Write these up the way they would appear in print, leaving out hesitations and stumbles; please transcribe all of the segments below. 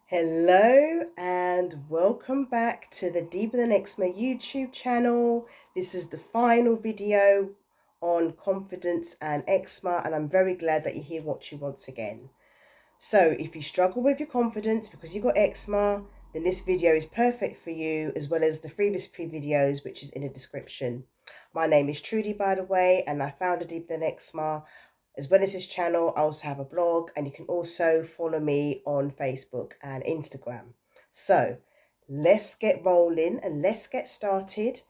Hello and welcome back to the Deeper Than Eczema YouTube channel. This is the final video on confidence and eczema, and I'm very glad that you're here watching once again. So if you struggle with your confidence because you've got eczema, then this video is perfect for you, as well as the previous videos, which is in the description. My name is Trudy, by the way, and I founded Deeper Than Eczema. As well as this channel, I also have a blog, and you can also follow me on Facebook and Instagram. So let's get rolling and let's get started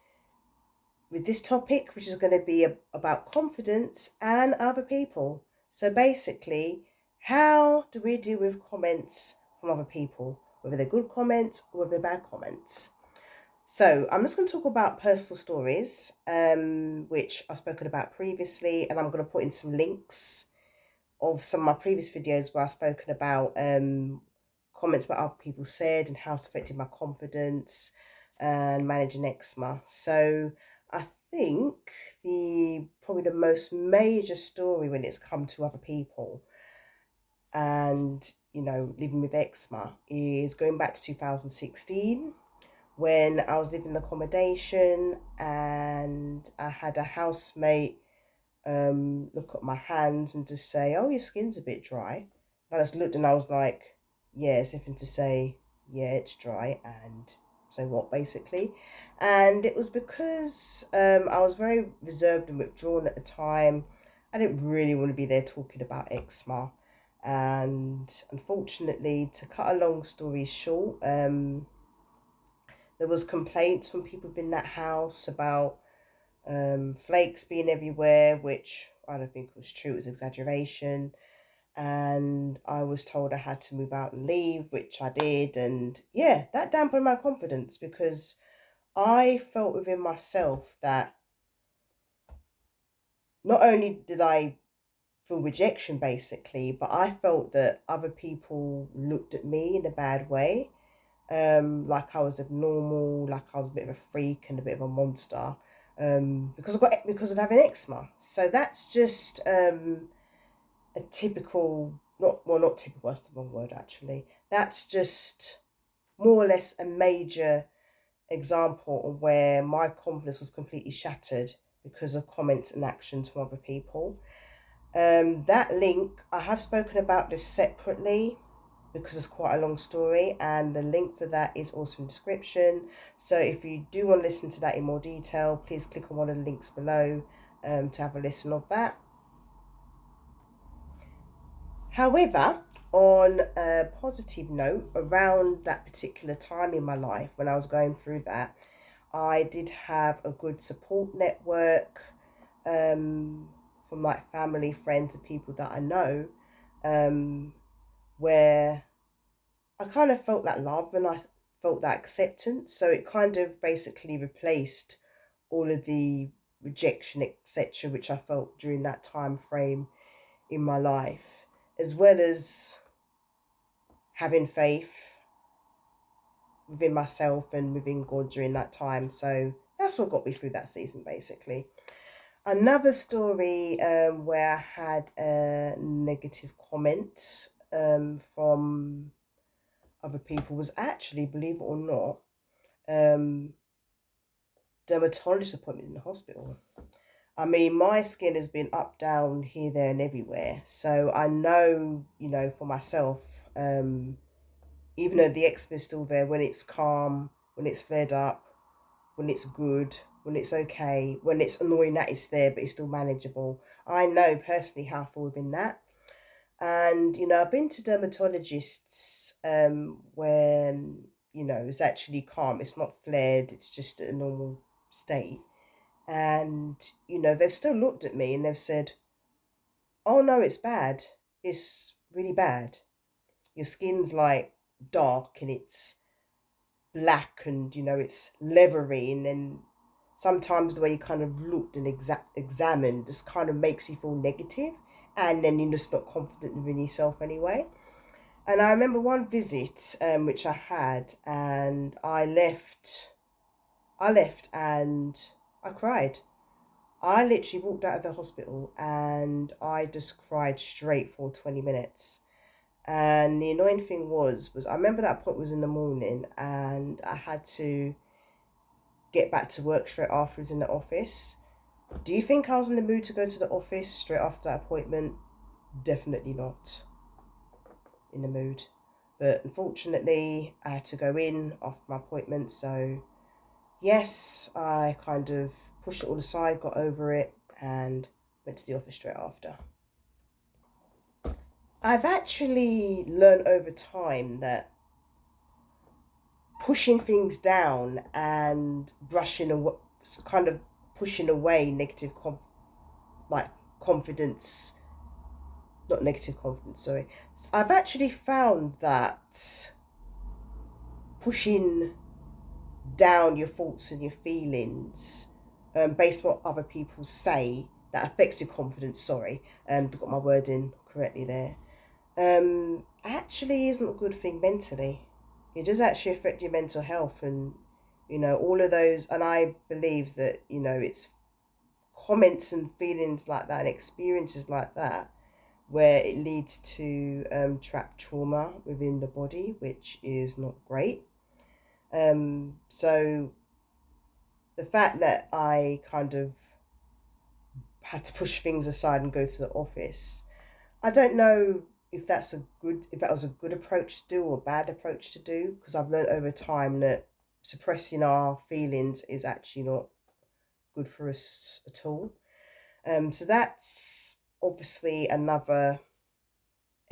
with this topic, which is going to be about confidence and other people. So basically, how do we deal with comments from other people, whether they're good comments or whether they're bad comments? So I'm just going to talk about personal stories, which I've spoken about previously, and I'm going to put in some links of some of my previous videos where I've spoken about comments about other people said and how it's affected my confidence and managing eczema. So I think probably the most major story when it's come to other people and living with eczema is going back to 2016, when I was living in accommodation and I had a housemate look at my hands and just say, "Oh, your skin's a bit dry." And I just looked and I was like, yeah, something to say, yeah, it's dry, and so what, basically. And it was because I was very reserved and withdrawn at the time. I didn't really want to be there talking about eczema. And unfortunately, to cut a long story short, there was complaints from people in that house about flakes being everywhere, which I don't think was true. It was exaggeration. And I was told I had to move out and leave, which I did. And yeah, that dampened my confidence because I felt within myself that not only did I feel rejection, basically, but I felt that other people looked at me in a bad way. Like I was abnormal, like I was a bit of a freak and a bit of a monster, because of having eczema. So that's just a typical, not typical, that's the wrong word actually. That's just more or less a major example of where my confidence was completely shattered because of comments and actions from other people. That link, I have spoken about this separately because it's quite a long story, and the link for that is also in the description. So if you do want to listen to that in more detail, please click on one of the links below to have a listen of that. However, on a positive note, around that particular time in my life when I was going through that, I did have a good support network from like family, friends, and people that I know, where I kind of felt that love and I felt that acceptance. So it kind of basically replaced all of the rejection, etc., which I felt during that time frame in my life, as well as having faith within myself and within God during that time. So that's what got me through that season, basically. Another story where I had a negative comment from other people was actually, believe it or not, dermatologist appointment in the hospital. I mean, my skin has been up, down, here, there, and everywhere. So I know, for myself, even though the eczema is still there, when it's calm, when it's flared up, when it's good, when it's okay, when it's annoying that it's there, but it's still manageable. I know personally how I feel within that. And, I've been to dermatologists when, it's actually calm. It's not flared. It's just a normal state. And, they've still looked at me and they've said, "Oh, no, it's bad. It's really bad. Your skin's like dark and it's black and it's leathery, and then sometimes the way you kind of looked and examined just kind of makes you feel negative, and then you're just not confident within yourself anyway." And I remember one visit which I had, and I left and I cried. I literally walked out of the hospital and I just cried straight for 20 minutes. And the annoying thing was I remember that point was in the morning, and I had to get back to work straight afterwards in the office. Do you think I was in the mood to go to the office straight after that appointment? Definitely not in the mood. But unfortunately, I had to go in after my appointment. So, yes, I kind of pushed it all aside, got over it, and went to the office straight after. I've actually learned over time that pushing things down and brushing away, kind of pushing away negative confidence, not negative confidence, sorry. I've actually found that pushing down your thoughts and your feelings, based on what other people say, that affects your confidence, sorry, got my word in correctly there, actually isn't a good thing mentally. It does actually affect your mental health, and all of those. And I believe that it's comments and feelings like that and experiences like that where it leads to trapped trauma within the body, which is not great. So the fact that I kind of had to push things aside and go to the office, I don't know if that was a good approach to do or a bad approach to do, because I've learned over time that suppressing our feelings is actually not good for us at all. So that's obviously another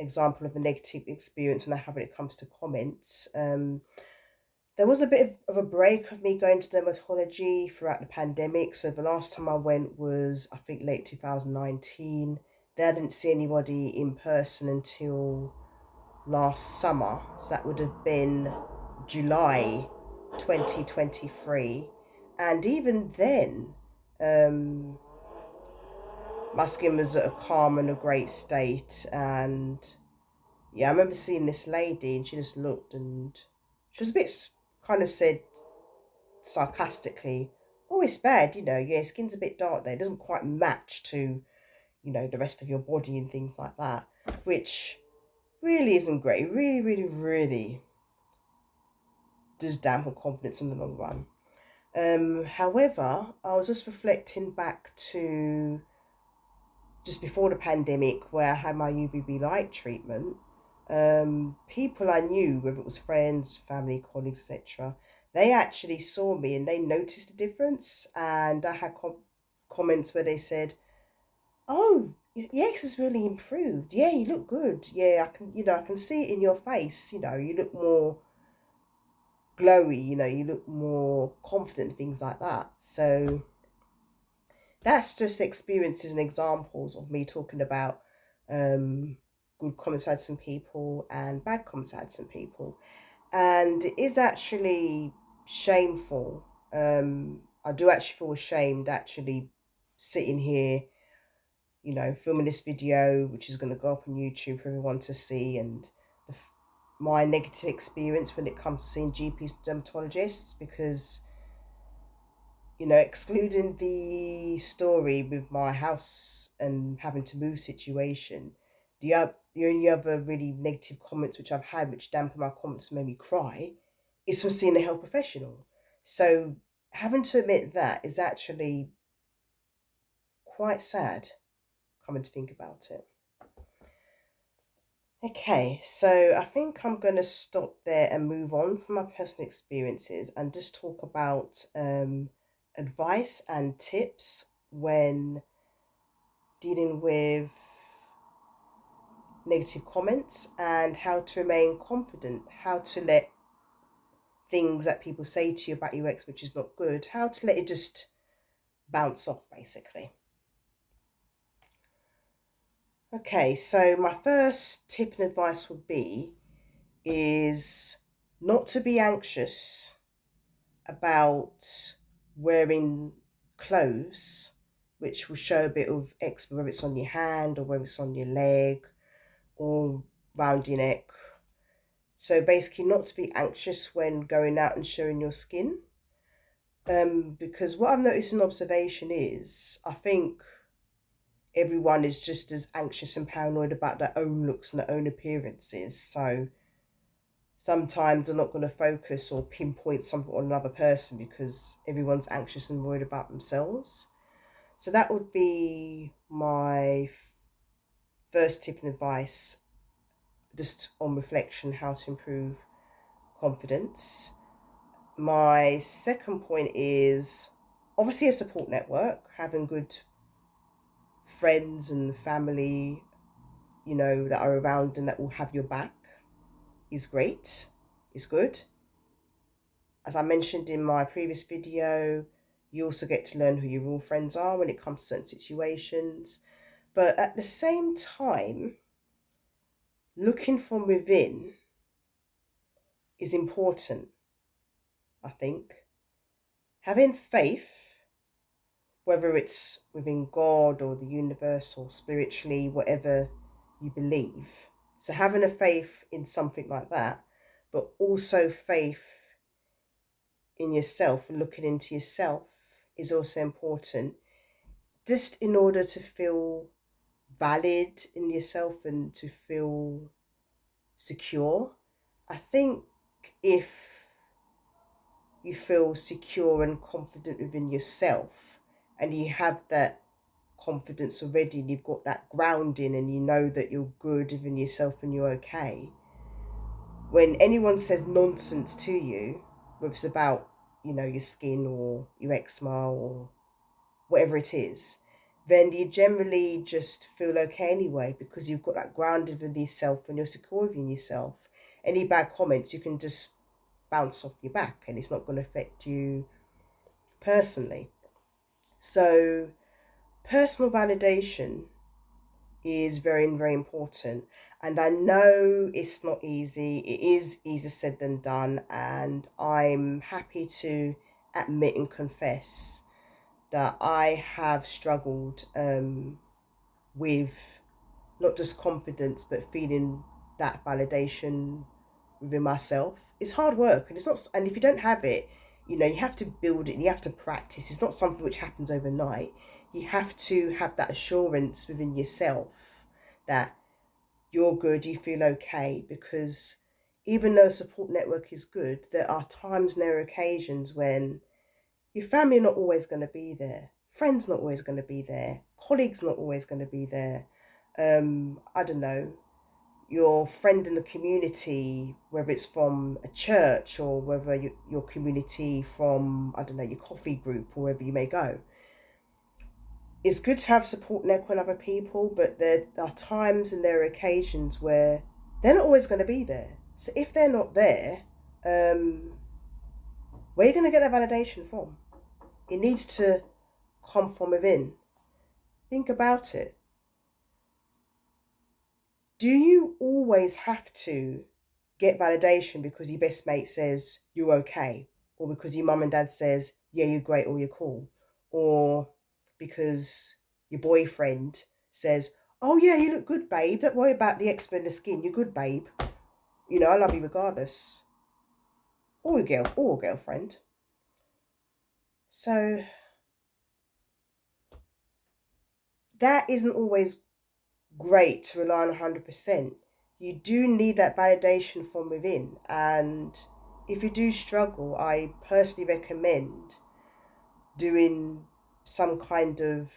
example of a negative experience when it comes to comments. There was a bit of a break of me going to dermatology throughout the pandemic. So the last time I went was, I think, late 2019. Then I didn't see anybody in person until last summer. So that would have been July 2023. And even then, my skin was at a calm and a great state. And yeah, I remember seeing this lady, and she just looked, and she was a bit kind of said sarcastically, "Oh, it's bad, your skin's a bit dark there. It doesn't quite match to, the rest of your body and things like that," which really isn't great. It really, really, really does dampen confidence in the long run. However, I was just reflecting back to just before the pandemic, where I had my UVB Light treatment. People I knew, whether it was friends, family, colleagues, etc., they actually saw me and they noticed the difference. And I had comments where they said, "Oh, yes, it's really improved. Yeah, you look good. Yeah, I can see it in your face. You look more glowy. You look more confident, things like that." So that's just experiences and examples of me talking about good comments I had some people and bad comments I had some people. And it is actually shameful. I do actually feel ashamed actually sitting here, filming this video, which is going to go up on YouTube for everyone to see, and my negative experience when it comes to seeing GPs, dermatologists, because excluding the story with my house and having to move situation, the only other really negative comments which I've had, which dampen my confidence, made me cry, is from seeing a health professional. So having to admit that is actually quite sad, coming to think about it. Okay, so I think I'm going to stop there and move on from my personal experiences and just talk about advice and tips when dealing with negative comments, and how to remain confident, how to let things that people say to you about your ex, which is not good, how to let it just bounce off, basically. Okay, so my first tip and advice would be is not to be anxious about wearing clothes which will show a bit of eczema, whether it's on your hand or whether it's on your leg or round your neck. So basically not to be anxious when going out and showing your skin. Because what I've noticed in observation is, I think everyone is just as anxious and paranoid about their own looks and their own appearances. So sometimes they're not going to focus or pinpoint something on another person because everyone's anxious and worried about themselves. So that would be my first tip and advice, just on reflection, how to improve confidence. My second point is obviously a support network, having good friends and family, that are around and that will have your back is great, is good. As I mentioned in my previous video, you also get to learn who your real friends are when it comes to certain situations. But at the same time, looking from within is important, I think. Having faith, whether it's within God or the universe or spiritually, whatever you believe. So having a faith in something like that, but also faith in yourself and looking into yourself is also important, just in order to feel valid in yourself and to feel secure. I think if you feel secure and confident within yourself and you have that confidence already and you've got that grounding and you know that you're good within yourself and you're okay, when anyone says nonsense to you, whether it's about your skin or your eczema or whatever it is, then you generally just feel okay anyway, because you've got that grounded within yourself and you're secure within yourself. Any bad comments you can just bounce off your back and it's not going to affect you personally. So personal validation is very, very important. And I know it's not easy. It is easier said than done. And I'm happy to admit and confess that I have struggled with not just confidence, but feeling that validation within myself. It's hard work, and it's not. And if you don't have it, you have to build it. And you have to practice. It's not something which happens overnight. You have to have that assurance within yourself that you're good, you feel okay, because even though support network is good, there are times and there are occasions when your family are not always going to be there, friends not always going to be there, colleagues not always going to be there. I don't know, your friend in the community, whether it's from a church or whether your community from, I don't know, your coffee group or wherever you may go. It's good to have support network with other people, but there are times and there are occasions where they're not always going to be there. So if they're not there, where are you going to get that validation from? It needs to come from within. Think about it. Do you always have to get validation because your best mate says you're okay, or because your mum and dad says, yeah, you're great or you're cool, or because your boyfriend says, oh yeah, you look good, babe, don't worry about the eczema in the skin, you're good, babe, I love you regardless, or your girlfriend. So that isn't always great to rely on 100%. You do need that validation from within, and if you do struggle, I personally recommend doing some kind of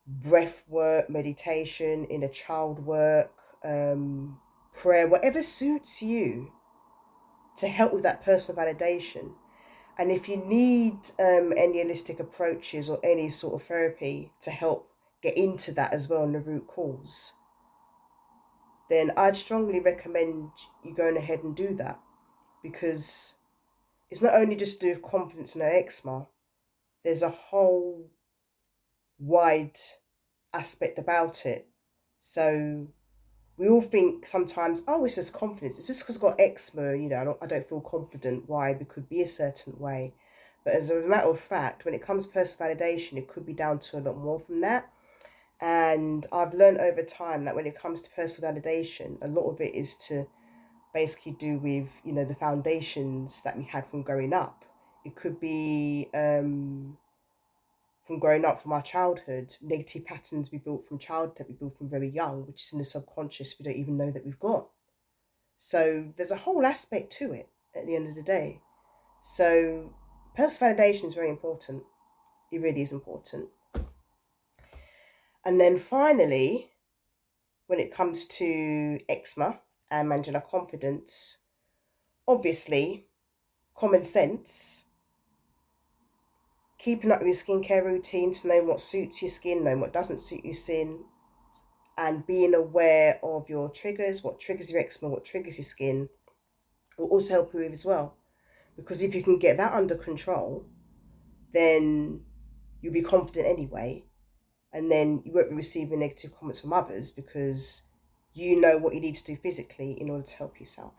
breath work, meditation, inner child work, prayer, whatever suits you to help with that personal validation. And if you need any holistic approaches or any sort of therapy to help get into that as well in the root cause, then I'd strongly recommend you going ahead and do that, because it's not only just to do with confidence in eczema, there's a whole wide aspect about it. So we all think sometimes, oh, it's just confidence. It's just because I've got eczema, I don't feel confident. Why? We could be a certain way. But as a matter of fact, when it comes to personal validation, it could be down to a lot more from that. And I've learned over time that when it comes to personal validation, a lot of it is to basically do with, the foundations that we had from growing up. It could be, for from growing up, from our childhood, negative patterns we built from childhood, we built from very young, which is in the subconscious we don't even know that we've got. So there's a whole aspect to it at the end of the day. So personal validation is very important. It really is important. And then finally, when it comes to eczema and managing our confidence, obviously, common sense, keeping up with your skincare routines, knowing what suits your skin, knowing what doesn't suit your skin, and being aware of your triggers, what triggers your eczema, what triggers your skin, will also help you with as well. Because if you can get that under control, then you'll be confident anyway. And then you won't be receiving negative comments from others because you know what you need to do physically in order to help yourself.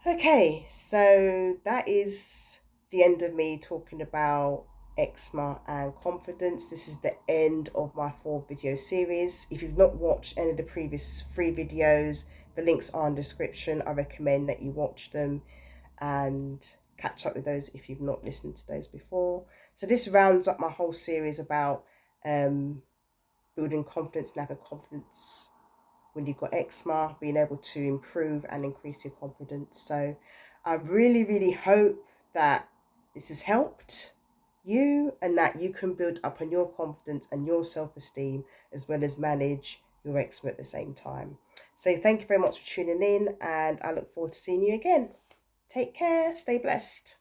Okay, so that is the end of me talking about eczema and confidence. This is the end of my 4-video series. If you've not watched any of the previous 3 videos, the links are in the description. I recommend that you watch them and catch up with those if you've not listened to those before. So this rounds up my whole series about building confidence and having confidence when you've got eczema, being able to improve and increase your confidence. So I really, really hope that this has helped you and that you can build up on your confidence and your self-esteem as well as manage your eczema at the same time. So thank you very much for tuning in, and I look forward to seeing you again. Take care, stay blessed.